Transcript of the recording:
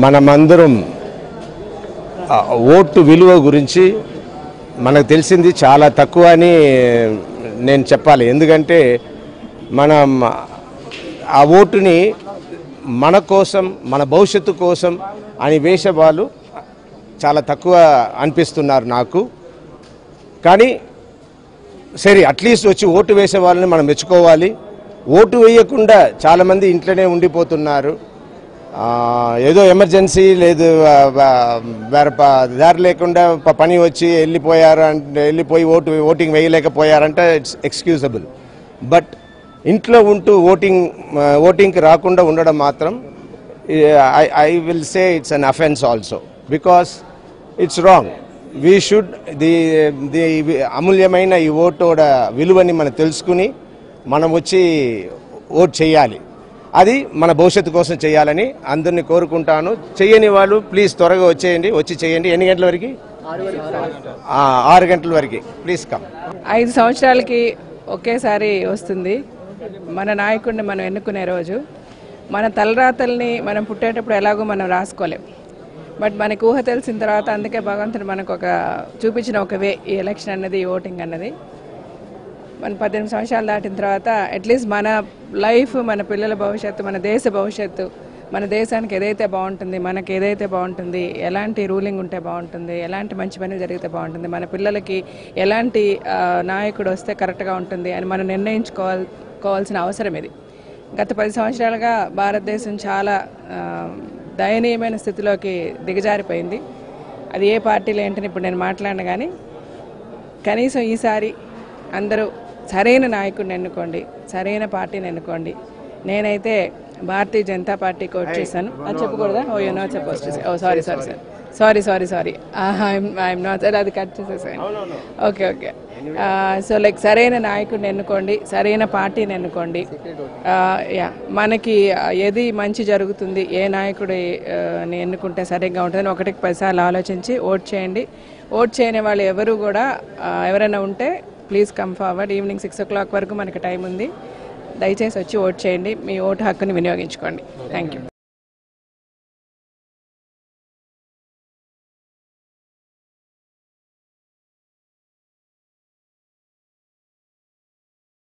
మనమందరం ఓటు విలువ గురించి మనకు తెలిసింది చాలా తక్కువ అని నేను చెప్పాలి. ఎందుకంటే మనం ఆ ఓటుని మన కోసం, మన భవిష్యత్తు కోసం అని వేసే వాళ్ళు చాలా తక్కువ అనిపిస్తున్నారు నాకు. కానీ సరే, అట్లీస్ట్ వచ్చి ఓటు వేసే వాళ్ళని మనం మెచ్చుకోవాలి. ఓటు వేయకుండా చాలామంది ఇంట్లోనే ఉండిపోతున్నారు. ఏదో ఎమర్జెన్సీ లేదు, వేరే దారి లేకుండా పని వచ్చి వెళ్ళిపోయి ఓటింగ్ వేయలేకపోయారంటే ఇట్స్ ఎక్స్క్యూజబుల్. బట్ ఇంట్లో ఉంటూ ఓటింగ్కి రాకుండా ఉండడం మాత్రం I will say it's an offence also, because it's wrong. We should the అమూల్యమైన ఈ ఓటు విలువని మనం తెలుసుకుని మనం వచ్చి ఓట్ చేయాలి. అది మన భవిష్యత్తు కోసం చేయాలని అందరినీ కోరుకుంటాను. చేయని వాళ్ళు ప్లీజ్ త్వరగా వచ్చి చేయండి. ఎన్ని గంటల వరకు? 6 గంటల వరకు. Please come. 5 సంవత్సరాలకి ఒకేసారి వస్తుంది మన నాయకుడిని మనం ఎన్నుకునే రోజు. మన తలరాతల్ని మనం పుట్టేటప్పుడు ఎలాగో మనం రాసుకోలేం. బట్ మనకు ఊహ తెలిసిన తర్వాత అందుకే భగవంతుడు మనకు చూపించిన ఒక వే ఈ ఎలక్షన్ అన్నది, ఈ ఓటింగ్ అన్నది. మన 18 సంవత్సరాలు దాటిన తర్వాత అట్లీస్ట్ మన లైఫ్, మన పిల్లల భవిష్యత్తు, మన దేశ భవిష్యత్తు, మన దేశానికి ఏదైతే బాగుంటుంది, మనకి ఏదైతే బాగుంటుంది, ఎలాంటి రూలింగ్ ఉంటే బాగుంటుంది, ఎలాంటి మంచి పని జరిగితే బాగుంటుంది, మన పిల్లలకి ఎలాంటి నాయకుడు వస్తే కరెక్ట్గా ఉంటుంది అని మనం నిర్ణయించుకోవాల్సిన అవసరం ఇది. గత 10 సంవత్సరాలుగా భారతదేశం చాలా దయనీయమైన స్థితిలోకి దిగజారిపోయింది. అది ఏ పార్టీలు ఏంటని ఇప్పుడు నేను మాట్లాడిన, కానీ కనీసం ఈసారి అందరూ సరైన నాయకుడిని ఎన్నుకోండి, సరైన పార్టీని ఎన్నుకోండి. నేనైతే భారతీయ జనతా పార్టీకి ఓట్ చేశాను. అది చెప్పకూడదా? Oh you not suppose to say. Oh sorry I'm not. అది కట్ చేసేసాను. ఓకే. సో లైక్ సరైన నాయకుడిని ఎన్నుకోండి, సరైన పార్టీని ఎన్నుకోండి. మనకి ఏది మంచి జరుగుతుంది, ఏ నాయకుడిని ఎన్నుకుంటే సరిగ్గా ఉంటుందని 1కి 10 సార్లు ఆలోచించి ఓట్ చేయండి. ఓట్ చేయని వాళ్ళు ఎవరు కూడా ఎవరైనా ఉంటే please come forward. Evening 6 o'clock వరకు మనకి టైం ఉంది. దయచేసి వచ్చి ఓట్ చేయండి. మీ ఓటు హక్కుని వినియోగించుకోండి. Thank you.